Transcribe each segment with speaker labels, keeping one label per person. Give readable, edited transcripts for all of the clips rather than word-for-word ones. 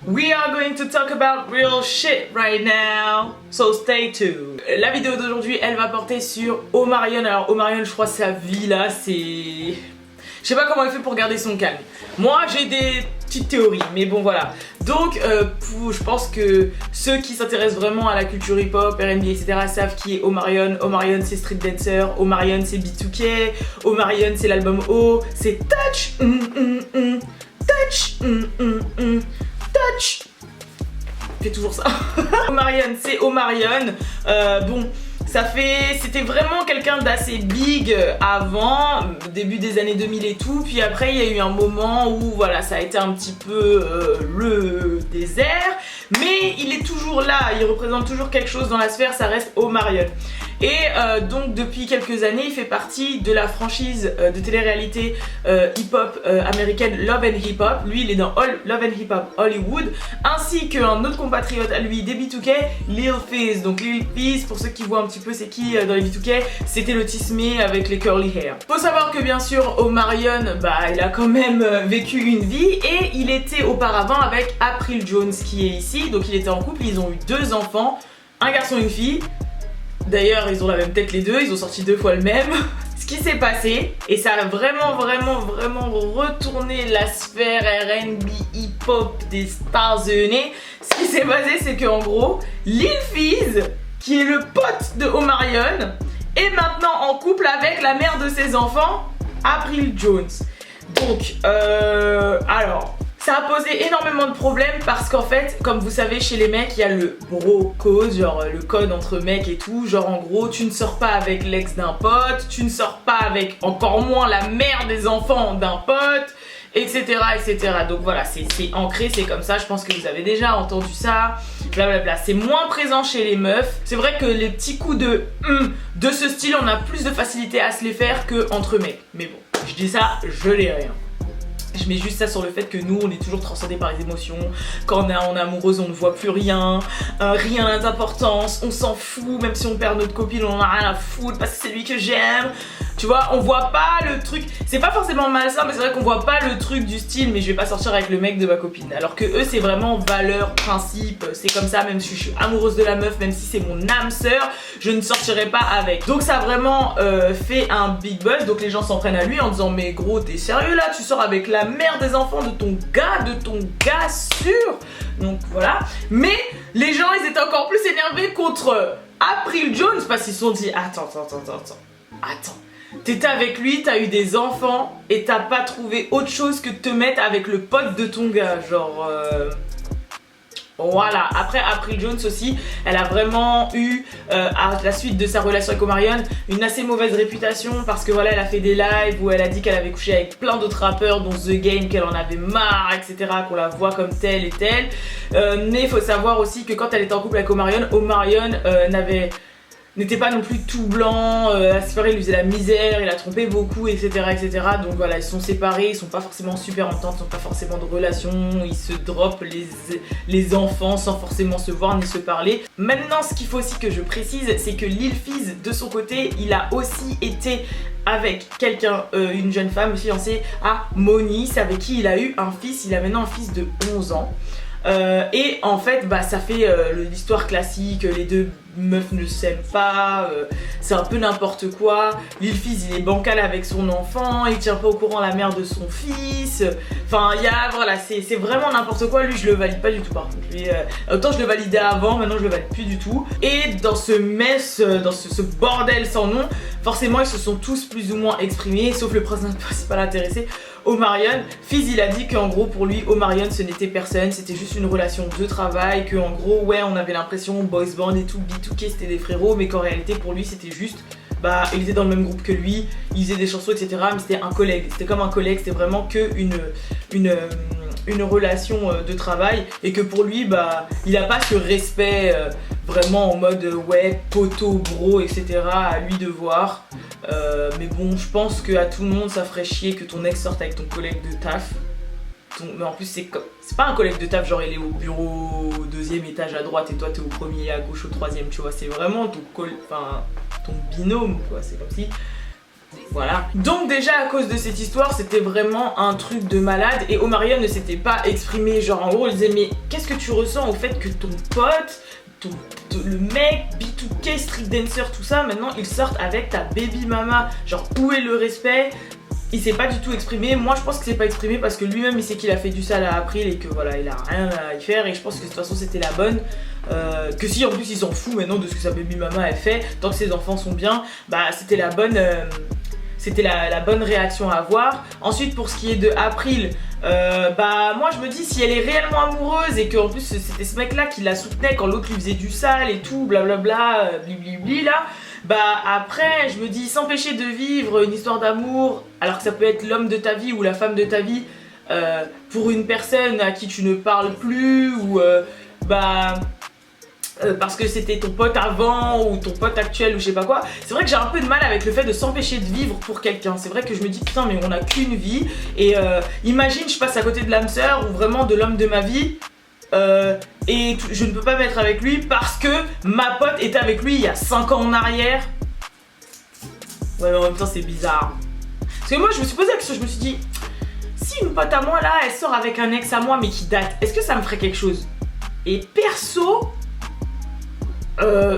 Speaker 1: We are going to talk about real shit right now, so stay tuned. La vidéo d'aujourd'hui, elle va porter sur Omarion. Alors Omarion, je crois sa vie là, c'est... Je sais pas comment elle fait pour garder son calme. Moi, j'ai des petites théories, mais bon voilà. Donc, je pense que ceux qui s'intéressent vraiment à la culture hip-hop, R&B, etc. savent qui est Omarion. Omarion, c'est Street Dancer. Omarion, c'est B2K. Omarion, c'est l'album O. C'est Touch. Touch. Touch. Fait toujours ça. Omarion, c'est Omarion. Bon. C'était vraiment quelqu'un d'assez big avant, début des années 2000 et tout, puis après il y a eu un moment où voilà, ça a été un petit peu le désert, mais il est toujours là, il représente toujours quelque chose dans la sphère, ça reste Omarion. Et donc depuis quelques années, il fait partie de la franchise de télé-réalité hip-hop américaine Love and Hip Hop. Lui, il est dans Love and Hip Hop Hollywood, ainsi qu'un autre compatriote à lui des B2K, Lil Fizz. Donc Lil Fizz, pour ceux qui voient un petit peu c'est qui dans les B2K, c'était le tismé avec les curly hair. Faut savoir que bien sûr Omarion, il a quand même vécu une vie et il était auparavant avec April Jones qui est ici. Donc il était en couple, ils ont eu 2 enfants, un garçon et une fille. D'ailleurs, ils ont la même tête les deux, ils ont sorti 2 fois le même. Ce qui s'est passé, et ça a vraiment retourné la sphère R&B hip-hop des États-Unis. Ce qui s'est passé, c'est qu'en gros, Lil Fizz, qui est le pote de Omarion, est maintenant en couple avec la mère de ses enfants, April Jones. Donc, alors... Ça a posé énormément de problèmes parce qu'en fait, comme vous savez, chez les mecs, il y a le bro code, genre le code entre mecs et tout. Genre en gros, tu ne sors pas avec l'ex d'un pote, tu ne sors pas avec encore moins la mère des enfants d'un pote, etc. etc. Donc voilà, c'est ancré, c'est comme ça. Je pense que vous avez déjà entendu ça, blablabla. C'est moins présent chez les meufs. C'est vrai que les petits coups de ce style, on a plus de facilité à se les faire qu'entre mecs. Mais bon, je dis ça, je l'ai rien. Je mets juste ça sur le fait que nous on est toujours transcendés par les émotions. Quand on est amoureuse on ne voit plus rien, rien n'a d'importance, on s'en fout, même si on perd notre copine on en a rien à foutre parce que c'est lui que j'aime. Tu vois, on voit pas le truc, c'est pas forcément malsain mais c'est vrai qu'on voit pas le truc du style mais je vais pas sortir avec le mec de ma copine. Alors que eux c'est vraiment valeur, principe, c'est comme ça, même si je suis amoureuse de la meuf, même si c'est mon âme sœur, je ne sortirai pas avec. Donc ça a vraiment fait un big buzz, donc les gens s'en prennent à lui en disant mais gros t'es sérieux là, tu sors avec la mère des enfants de ton gars sûr. Donc voilà, mais les gens ils étaient encore plus énervés contre April Jones parce qu'ils se sont dit attends. T'étais avec lui, t'as eu des enfants et t'as pas trouvé autre chose que de te mettre avec le pote de ton gars, genre voilà. Après April Jones aussi, elle a vraiment eu à la suite de sa relation avec Omarion une assez mauvaise réputation parce que voilà, elle a fait des lives où elle a dit qu'elle avait couché avec plein d'autres rappeurs dont The Game, qu'elle en avait marre, etc., qu'on la voit comme telle et telle. Mais il faut savoir aussi que quand elle était en couple avec Omarion n'était pas non plus tout blanc, à se séparer, il lui faisait la misère, il a trompé beaucoup, etc., etc. Donc voilà, ils sont séparés, ils sont pas forcément super ententes, ils sont pas forcément de relation, ils se dropent les enfants sans forcément se voir ni se parler. Maintenant, ce qu'il faut aussi que je précise, c'est que Lil Fizz, de son côté, il a aussi été avec quelqu'un, une jeune femme fiancée à Moniece, avec qui il a eu un fils, il a maintenant un fils de 11 ans. Et en fait ça fait l'histoire classique, les deux meufs ne s'aiment pas, c'est un peu n'importe quoi. Lil Fizz il est bancal avec son enfant, il tient pas au courant la mère de son fils, enfin voilà, c'est vraiment n'importe quoi. Lui je le valide pas du tout par contre, lui, autant je le validais avant, maintenant je le valide plus du tout. Et dans ce mess, dans ce bordel sans nom, forcément ils se sont tous plus ou moins exprimés, sauf le principal intéressé, Omarion. Fizz il a dit qu'en gros pour lui Omarion ce n'était personne, c'était juste une relation de travail, que en gros ouais on avait l'impression boys band et tout, B2K c'était des frérots, mais qu'en réalité pour lui c'était juste il était dans le même groupe que lui, il faisait des chansons etc, mais c'était un collègue, c'était comme un collègue, c'était vraiment que une relation de travail, et que pour lui il a pas ce respect vraiment en mode ouais poteau bro etc à lui de voir. Mais bon, je pense que à tout le monde ça ferait chier que ton ex sorte avec ton collègue de taf. Mais en plus c'est pas un collègue de taf genre il est au bureau au 2e étage à droite et toi t'es au premier à gauche au 3e, tu vois, c'est vraiment ton binôme quoi, c'est comme si Voilà. Donc déjà à cause de cette histoire, c'était vraiment un truc de malade et Omarion ne s'était pas exprimé, genre en gros il disait mais que tu ressens au fait que ton pote, le mec, B2K, street dancer, tout ça, maintenant ils sortent avec ta baby mama. Genre, où est le respect? Il s'est pas du tout exprimé. Moi je pense que c'est pas exprimé parce que lui-même il sait qu'il a fait du sale à April et que voilà, il a rien à y faire. Et je pense que de toute façon c'était la bonne. Que si en plus il s'en fout maintenant de ce que sa baby mama a fait, tant que ses enfants sont bien, bah c'était la bonne. C'était la bonne réaction à avoir. Ensuite, pour ce qui est de April, bah moi je me dis si elle est réellement amoureuse et qu'en plus c'était ce mec là qui la soutenait quand l'autre lui faisait du sale et tout, blablabla, blibli là, bah après je me dis s'empêcher de vivre une histoire d'amour alors que ça peut être l'homme de ta vie ou la femme de ta vie pour une personne à qui tu ne parles plus ou parce que c'était ton pote avant ou ton pote actuel ou je sais pas quoi. C'est vrai que j'ai un peu de mal avec le fait de s'empêcher de vivre pour quelqu'un. C'est vrai que je me dis putain mais on a qu'une vie et imagine je passe à côté de l'âme sœur ou vraiment de l'homme de ma vie et je ne peux pas me mettre avec lui parce que ma pote était avec lui il y a 5 ans en arrière. Ouais mais en même temps c'est bizarre. Parce que moi je me suis posé la question, je me suis dit si une pote à moi là elle sort avec un ex à moi mais qui date, est-ce que ça me ferait quelque chose? Et perso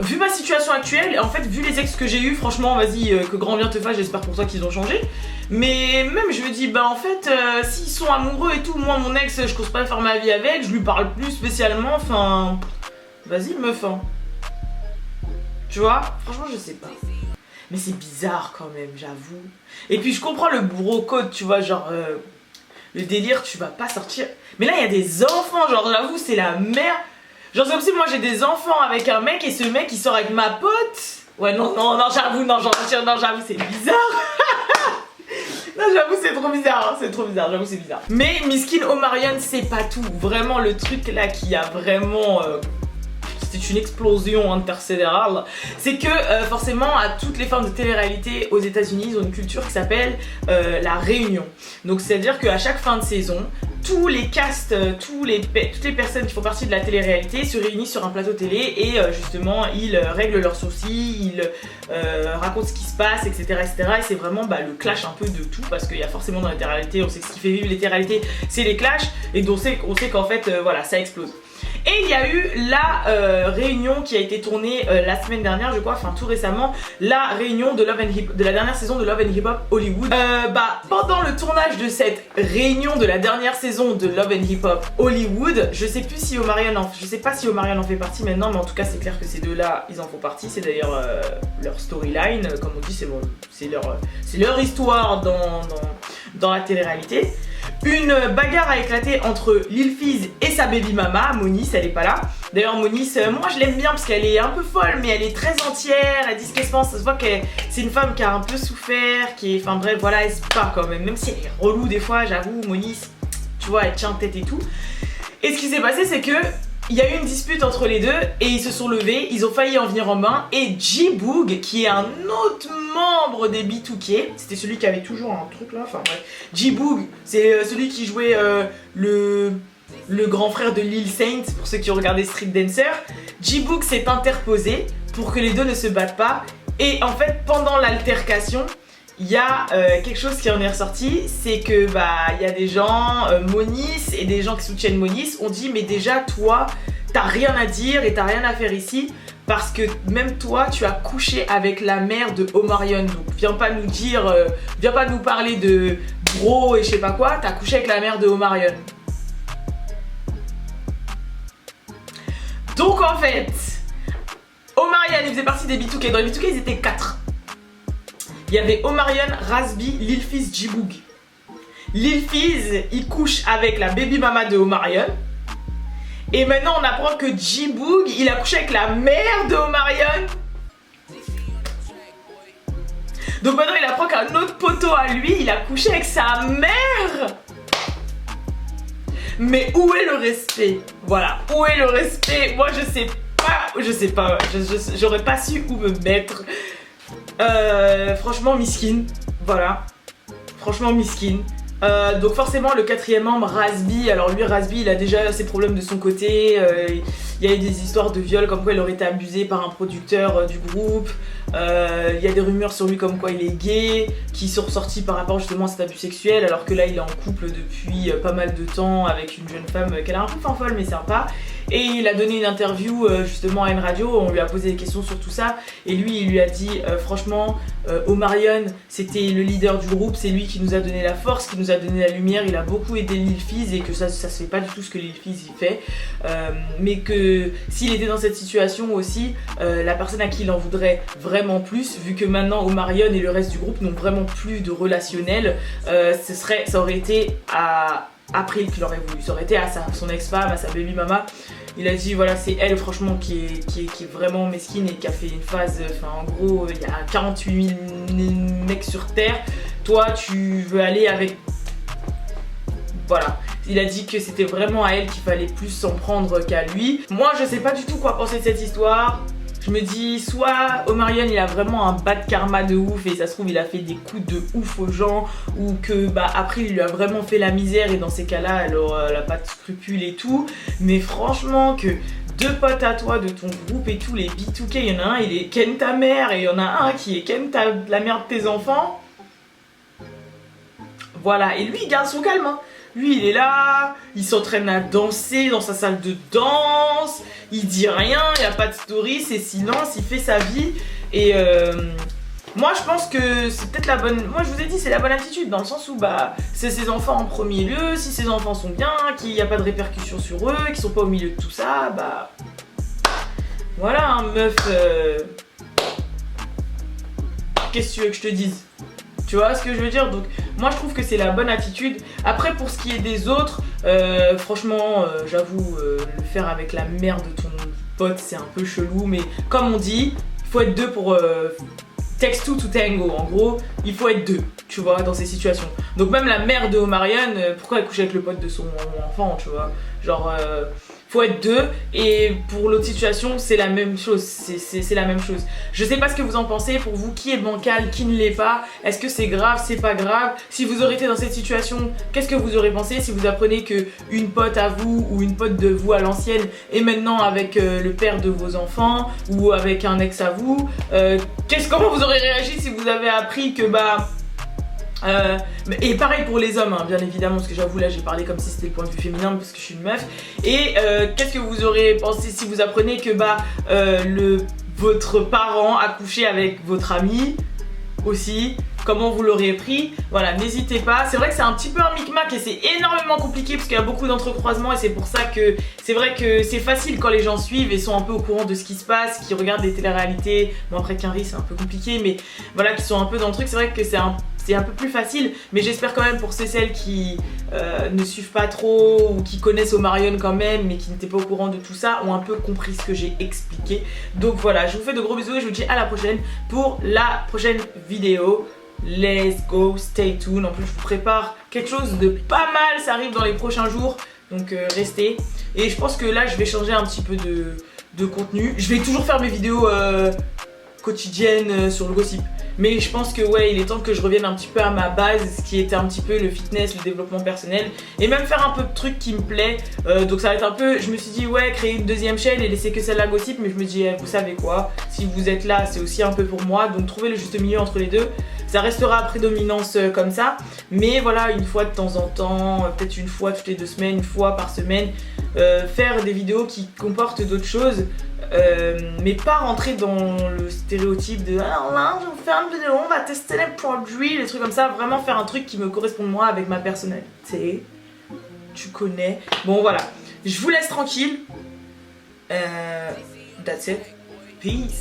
Speaker 1: vu ma situation actuelle, en fait vu les ex que j'ai eu, franchement vas-y que grand bien te fasse, j'espère pour toi qu'ils ont changé. Mais même je me dis bah en fait s'ils sont amoureux et tout, moi mon ex je cause pas faire ma vie avec, je lui parle plus spécialement, enfin vas-y meuf hein. Tu vois, franchement je sais pas. Mais c'est bizarre quand même, j'avoue. Et puis je comprends le bro code, tu vois, genre le délire tu vas pas sortir. Mais là il y a des enfants, genre j'avoue c'est la merde. Genre c'est comme si moi j'ai des enfants avec un mec et ce mec il sort avec ma pote. Ouais non j'avoue j'avoue c'est bizarre. Non j'avoue c'est trop bizarre, hein, c'est trop bizarre, j'avoue c'est bizarre. Mais Miskin Omarion c'est pas tout. Vraiment le truc là qui a vraiment c'est une explosion intersidérale, c'est que forcément à toutes les formes de télé-réalité aux États-Unis ils ont une culture qui s'appelle la réunion. Donc c'est à dire qu'à chaque fin de saison tous les castes, toutes les personnes qui font partie de la télé-réalité se réunissent sur un plateau télé et justement ils règlent leurs soucis, ils racontent ce qui se passe, etc. Et c'est vraiment le clash un peu de tout parce qu'il y a forcément dans la télé-réalité, on sait que ce qui fait vivre les télé-réalités c'est les clashs et donc on sait qu'en fait voilà ça explose. Et il y a eu la réunion qui a été tournée la semaine dernière, je crois, enfin tout récemment, la réunion de de la dernière saison de Love and Hip Hop Hollywood. Pendant le tournage de cette réunion de la dernière saison de Love and Hip Hop Hollywood, je sais pas si Omarion en fait partie maintenant, mais en tout cas c'est clair que ces deux-là, ils en font partie. C'est d'ailleurs leur storyline, comme on dit, c'est leur histoire dans la télé-réalité. Une bagarre a éclaté entre Lil Fizz et sa baby mama, Monice, elle est pas là. D'ailleurs Monice, moi je l'aime bien parce qu'elle est un peu folle mais elle est très entière, elle dit ce qu'elle pense, ça se voit que c'est une femme qui a un peu souffert, enfin bref voilà, elle se bat quand même si elle est relou des fois, j'avoue, Monice, tu vois, elle tient tête et tout. Et ce qui s'est passé c'est que il y a eu une dispute entre les deux et ils se sont levés, ils ont failli en venir en main et G-Boog, qui est un autre membre des B2K, c'était celui qui avait toujours un truc là, enfin bref, G-Boog, c'est celui qui jouait le grand frère de Lil Saint, pour ceux qui ont regardé Street Dancer. G-Boog s'est interposé pour que les deux ne se battent pas et en fait pendant l'altercation, il y a quelque chose qui en est ressorti, c'est que il y a des gens, Monice et des gens qui soutiennent Monice ont dit mais déjà toi t'as rien à dire et t'as rien à faire ici parce que même toi tu as couché avec la mère de Omarion, donc viens pas nous dire, viens pas nous parler de bro et je sais pas quoi, t'as couché avec la mère de Omarion. Donc en fait, Omarion il faisait partie des B2K, dans les B2K ils étaient 4. Il y avait Omarion, Razby, Lil Fizz, G-Boog. Lil Fizz, il couche avec la baby mama de Omarion. Et maintenant, on apprend que G-Boog, il a couché avec la mère de Omarion. Donc maintenant, il apprend qu'un autre poteau à lui, il a couché avec sa mère. Mais où est le respect? Voilà, où est le respect? Moi, je sais pas, j'aurais pas su où me mettre. Franchement miskin, voilà. Franchement miskin. Donc forcément le quatrième membre, Razby, alors lui Razby il a déjà ses problèmes de son côté, il y a eu des histoires de viol comme quoi il aurait été abusé par un producteur du groupe, il y a des rumeurs sur lui comme quoi il est gay, qui sont ressorties par rapport justement à cet abus sexuel, alors que là il est en couple depuis pas mal de temps avec une jeune femme qu'elle a un peu folle mais sympa. Et il a donné une interview justement à une radio, on lui a posé des questions sur tout ça et lui il lui a dit franchement Omarion c'était le leader du groupe, c'est lui qui nous a donné la force, qui nous a donné la lumière, il a beaucoup aidé Lil Fizz et que ça se fait pas du tout ce que Lil Fizz il fait, mais que s'il était dans cette situation aussi, la personne à qui il en voudrait vraiment plus, vu que maintenant Omarion et le reste du groupe n'ont vraiment plus de relationnel, ça aurait été à April qu'il aurait voulu, ça aurait été à son ex-femme, à sa baby mama. Il a dit voilà c'est elle franchement qui est vraiment mesquine et qui a fait une phase, enfin en gros il y a 48 000 mecs sur terre, toi tu veux aller avec... Voilà, il a dit que c'était vraiment à elle qu'il fallait plus s'en prendre qu'à lui. Moi je sais pas du tout quoi penser de cette histoire. Je me dis soit Omarion il a vraiment un bad karma de ouf et ça se trouve il a fait des coups de ouf aux gens, ou que après il lui a vraiment fait la misère et dans ces cas là elle a pas de scrupules et tout, mais franchement que deux potes à toi de ton groupe et tout, les B2K, il y en a un il est ken ta mère et il y en a un qui est ken la mère de tes enfants. Voilà, et lui il garde son calme hein. Lui il est là, il s'entraîne à danser dans sa salle de danse, il dit rien, il n'y a pas de story, c'est silence, il fait sa vie. Et moi je pense que c'est peut-être la bonne... Moi je vous ai dit c'est la bonne attitude dans le sens où c'est ses enfants en premier lieu, si ses enfants sont bien, qu'il n'y a pas de répercussions sur eux, qu'ils sont pas au milieu de tout ça, voilà hein, meuf, qu'est-ce que tu veux que je te dise? Tu vois ce que je veux dire? Donc moi je trouve que c'est la bonne attitude. Après pour ce qui est des autres, franchement j'avoue le faire avec la mère de ton pote c'est un peu chelou, mais comme on dit, il faut être deux pour... Takes two to tango, en gros, il faut être deux, tu vois, dans ces situations. Donc même la mère de Omarion, pourquoi elle couche avec le pote de son enfant, tu vois? Genre, faut être deux, et pour l'autre situation, c'est la même chose, c'est la même chose. Je sais pas ce que vous en pensez, pour vous, qui est bancal, qui ne l'est pas, est-ce que c'est grave, c'est pas grave? Si vous aurez été dans cette situation, qu'est-ce que vous aurez pensé si vous apprenez que une pote à vous, ou une pote de vous à l'ancienne, est maintenant avec le père de vos enfants, ou avec un ex à vous? Comment vous aurez réagi si vous avez appris que et pareil pour les hommes hein, bien évidemment, parce que j'avoue là j'ai parlé comme si c'était le point de vue féminin parce que je suis une meuf. Et qu'est-ce que vous aurez pensé si vous apprenez que votre parent a couché avec votre ami aussi? Comment vous l'auriez pris? Voilà, n'hésitez pas. C'est vrai que c'est un petit peu un micmac et c'est énormément compliqué parce qu'il y a beaucoup d'entrecroisements, et c'est pour ça que c'est vrai que c'est facile quand les gens suivent et sont un peu au courant de ce qui se passe, qui regardent des téléréalités. Bon après Quinry c'est un peu compliqué, mais voilà, qui sont un peu dans le truc. C'est vrai que c'est un peu plus facile, mais j'espère quand même pour celles qui ne suivent pas trop ou qui connaissent Omarion quand même mais qui n'étaient pas au courant de tout ça, ont un peu compris ce que j'ai expliqué. Donc voilà, je vous fais de gros bisous et je vous dis à la prochaine pour la prochaine vidéo. Let's go, stay tuned. En plus je vous prépare quelque chose de pas mal, ça arrive dans les prochains jours, donc restez. Et je pense que là je vais changer un petit peu de contenu. Je vais toujours faire mes vidéos quotidiennes sur le gossip, mais je pense que ouais il est temps que je revienne un petit peu à ma base, ce qui était un petit peu le fitness, le développement personnel, et même faire un peu de trucs qui me plaît. Donc ça va être un peu, je me suis dit ouais créer une deuxième chaîne et laisser que celle-là gossip, mais je me dis vous savez quoi, si vous êtes là c'est aussi un peu pour moi, donc trouver le juste milieu entre les deux. Ça restera à prédominance comme ça, mais voilà, une fois de temps en temps, peut-être une fois toutes les 2 semaines, une fois par semaine, faire des vidéos qui comportent d'autres choses, mais pas rentrer dans le stéréotype de alors là, je vais vous faire une vidéo, on va tester les produits, les trucs comme ça. Vraiment faire un truc qui me corresponde moi avec ma personnalité. Tu connais. Bon voilà, je vous laisse tranquille. That's it. Peace.